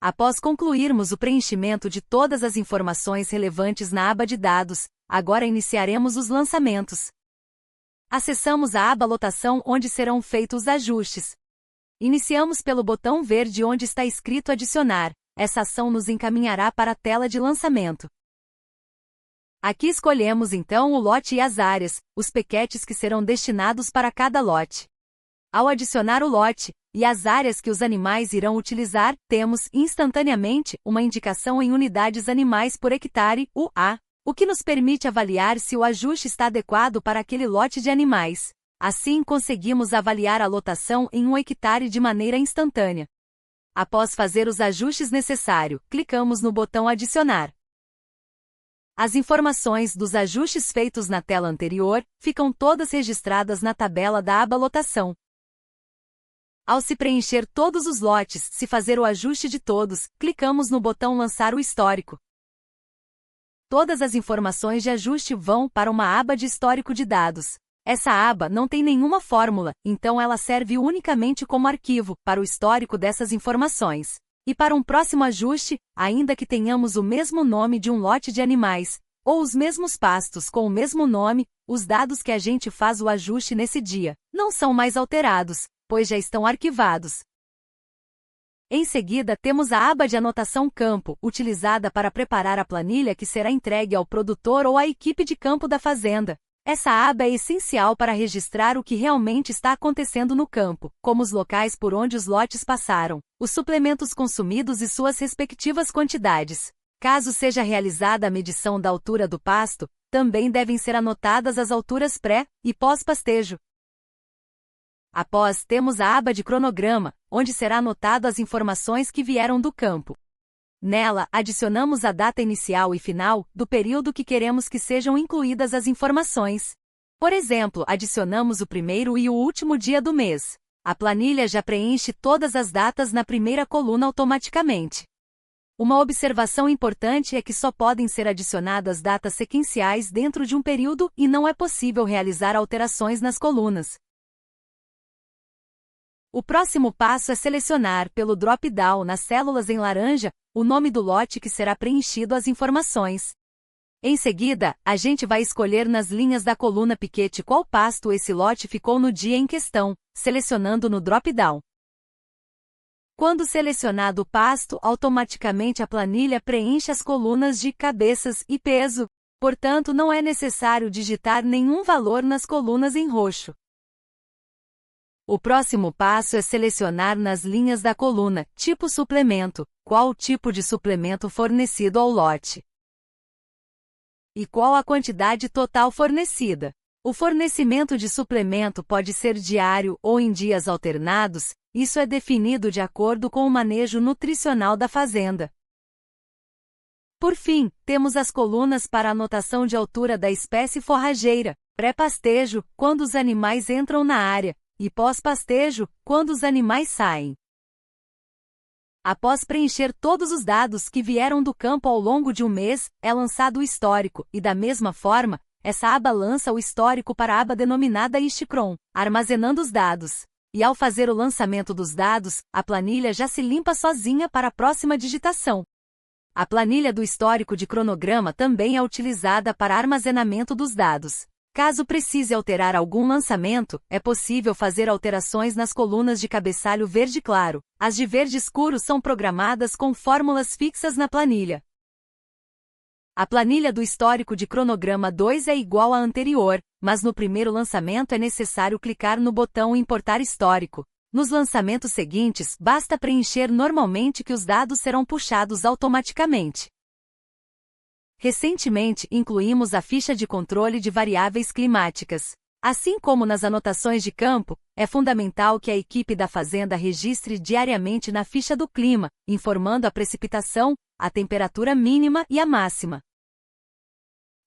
Após concluirmos o preenchimento de todas as informações relevantes na aba de dados, agora iniciaremos os lançamentos. Acessamos a aba Lotação, onde serão feitos os ajustes. Iniciamos pelo botão verde onde está escrito Adicionar. Essa ação nos encaminhará para a tela de lançamento. Aqui escolhemos então o lote e as áreas, os paquetes que serão destinados para cada lote. Ao adicionar o lote e as áreas que os animais irão utilizar, temos, instantaneamente, uma indicação em unidades animais por hectare, UA, o que nos permite avaliar se o ajuste está adequado para aquele lote de animais. Assim, conseguimos avaliar a lotação em 1 hectare de maneira instantânea. Após fazer os ajustes necessários, clicamos no botão Adicionar. As informações dos ajustes feitos na tela anterior ficam todas registradas na tabela da aba Lotação. Ao se preencher todos os lotes, se fazer o ajuste de todos, clicamos no botão Lançar o histórico. Todas as informações de ajuste vão para uma aba de histórico de dados. Essa aba não tem nenhuma fórmula, então ela serve unicamente como arquivo para o histórico dessas informações. E para um próximo ajuste, ainda que tenhamos o mesmo nome de um lote de animais, ou os mesmos pastos com o mesmo nome, os dados que a gente faz o ajuste nesse dia não são mais alterados, pois já estão arquivados. Em seguida, temos a aba de anotação campo, utilizada para preparar a planilha que será entregue ao produtor ou à equipe de campo da fazenda. Essa aba é essencial para registrar o que realmente está acontecendo no campo, como os locais por onde os lotes passaram, os suplementos consumidos e suas respectivas quantidades. Caso seja realizada a medição da altura do pasto, também devem ser anotadas as alturas pré- e pós-pastejo. Após, temos a aba de cronograma, onde será anotado as informações que vieram do campo. Nela, adicionamos a data inicial e final do período que queremos que sejam incluídas as informações. Por exemplo, adicionamos o primeiro e o último dia do mês. A planilha já preenche todas as datas na primeira coluna automaticamente. Uma observação importante é que só podem ser adicionadas datas sequenciais dentro de um período e não é possível realizar alterações nas colunas. O próximo passo é selecionar, pelo drop-down nas células em laranja, o nome do lote que será preenchido as informações. Em seguida, a gente vai escolher nas linhas da coluna piquete qual pasto esse lote ficou no dia em questão, selecionando no drop-down. Quando selecionado o pasto, automaticamente a planilha preenche as colunas de cabeças e peso, portanto não é necessário digitar nenhum valor nas colunas em roxo. O próximo passo é selecionar nas linhas da coluna, tipo suplemento, qual o tipo de suplemento fornecido ao lote e qual a quantidade total fornecida. O fornecimento de suplemento pode ser diário ou em dias alternados, isso é definido de acordo com o manejo nutricional da fazenda. Por fim, temos as colunas para anotação de altura da espécie forrageira, pré-pastejo, quando os animais entram na área, e pós-pastejo, quando os animais saem. Após preencher todos os dados que vieram do campo ao longo de um mês, é lançado o histórico, e da mesma forma, essa aba lança o histórico para a aba denominada Histcron, armazenando os dados. E ao fazer o lançamento dos dados, a planilha já se limpa sozinha para a próxima digitação. A planilha do histórico de cronograma também é utilizada para armazenamento dos dados. Caso precise alterar algum lançamento, é possível fazer alterações nas colunas de cabeçalho verde claro. As de verde escuro são programadas com fórmulas fixas na planilha. A planilha do histórico de cronograma 2 é igual à anterior, mas no primeiro lançamento é necessário clicar no botão Importar histórico. Nos lançamentos seguintes, basta preencher normalmente que os dados serão puxados automaticamente. Recentemente, incluímos a ficha de controle de variáveis climáticas. Assim como nas anotações de campo, é fundamental que a equipe da fazenda registre diariamente na ficha do clima, informando a precipitação, a temperatura mínima e a máxima.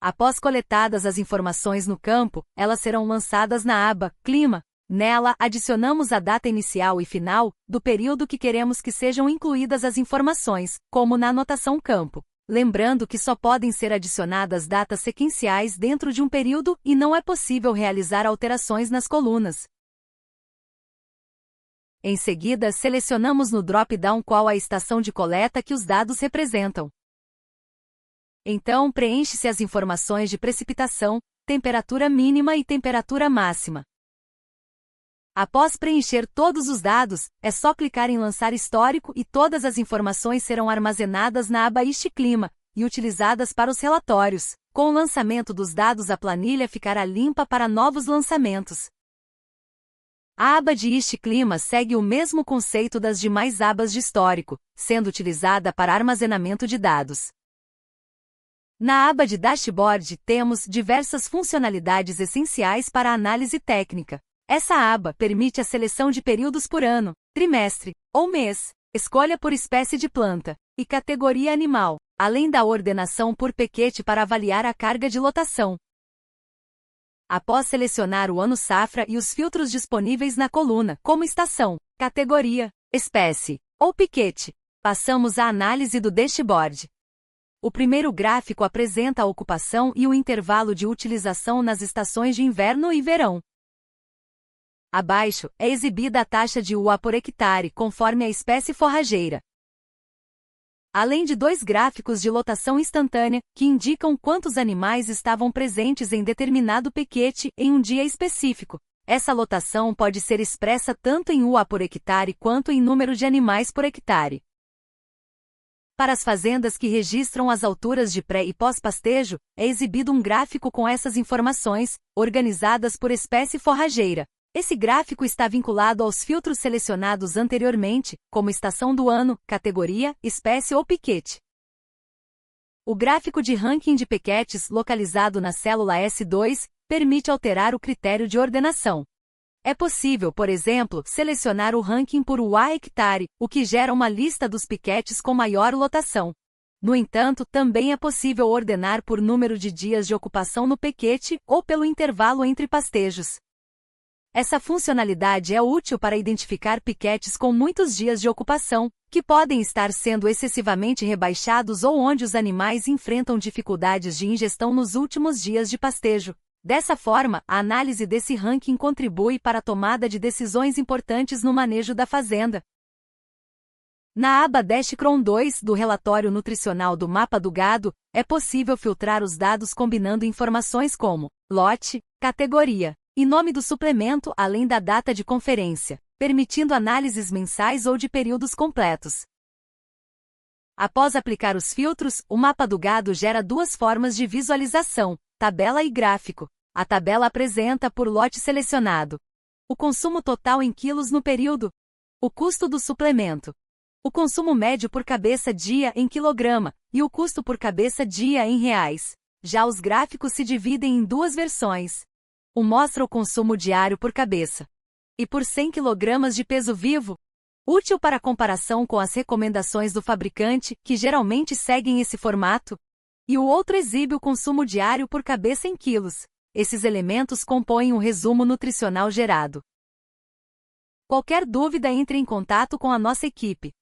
Após coletadas as informações no campo, elas serão lançadas na aba Clima. Nela, adicionamos a data inicial e final do período que queremos que sejam incluídas as informações, como na anotação campo. Lembrando que só podem ser adicionadas datas sequenciais dentro de um período e não é possível realizar alterações nas colunas. Em seguida, selecionamos no drop-down qual a estação de coleta que os dados representam. Então, preenche-se as informações de precipitação, temperatura mínima e temperatura máxima. Após preencher todos os dados, é só clicar em Lançar Histórico e todas as informações serão armazenadas na aba Este Clima e utilizadas para os relatórios. Com o lançamento dos dados, a planilha ficará limpa para novos lançamentos. A aba de Este Clima segue o mesmo conceito das demais abas de histórico, sendo utilizada para armazenamento de dados. Na aba de Dashboard temos diversas funcionalidades essenciais para a análise técnica. Essa aba permite a seleção de períodos por ano, trimestre ou mês, escolha por espécie de planta e categoria animal, além da ordenação por piquete para avaliar a carga de lotação. Após selecionar o ano safra e os filtros disponíveis na coluna, como estação, categoria, espécie ou piquete, passamos à análise do dashboard. O primeiro gráfico apresenta a ocupação e o intervalo de utilização nas estações de inverno e verão. Abaixo, é exibida a taxa de UA por hectare conforme a espécie forrageira. Além de dois gráficos de lotação instantânea, que indicam quantos animais estavam presentes em determinado piquete em um dia específico. Essa lotação pode ser expressa tanto em UA por hectare quanto em número de animais por hectare. Para as fazendas que registram as alturas de pré- e pós-pastejo, é exibido um gráfico com essas informações, organizadas por espécie forrageira. Esse gráfico está vinculado aos filtros selecionados anteriormente, como estação do ano, categoria, espécie ou piquete. O gráfico de ranking de piquetes localizado na célula S2 permite alterar o critério de ordenação. É possível, por exemplo, selecionar o ranking por UA hectare, o que gera uma lista dos piquetes com maior lotação. No entanto, também é possível ordenar por número de dias de ocupação no piquete ou pelo intervalo entre pastejos. Essa funcionalidade é útil para identificar piquetes com muitos dias de ocupação, que podem estar sendo excessivamente rebaixados ou onde os animais enfrentam dificuldades de ingestão nos últimos dias de pastejo. Dessa forma, a análise desse ranking contribui para a tomada de decisões importantes no manejo da fazenda. Na aba Dashcron 2 do relatório nutricional do mapa do gado, é possível filtrar os dados combinando informações como lote, categoria e nome do suplemento, além da data de conferência, permitindo análises mensais ou de períodos completos. Após aplicar os filtros, o mapa do gado gera duas formas de visualização, tabela e gráfico. A tabela apresenta por lote selecionado o consumo total em quilos no período, o custo do suplemento, o consumo médio por cabeça dia em quilograma e o custo por cabeça dia em reais. Já os gráficos se dividem em duas versões. Um mostra o consumo diário por cabeça e por 100 kg de peso vivo, útil para comparação com as recomendações do fabricante, que geralmente seguem esse formato, e o outro exibe o consumo diário por cabeça em quilos. Esses elementos compõem um resumo nutricional gerado. Qualquer dúvida, entre em contato com a nossa equipe.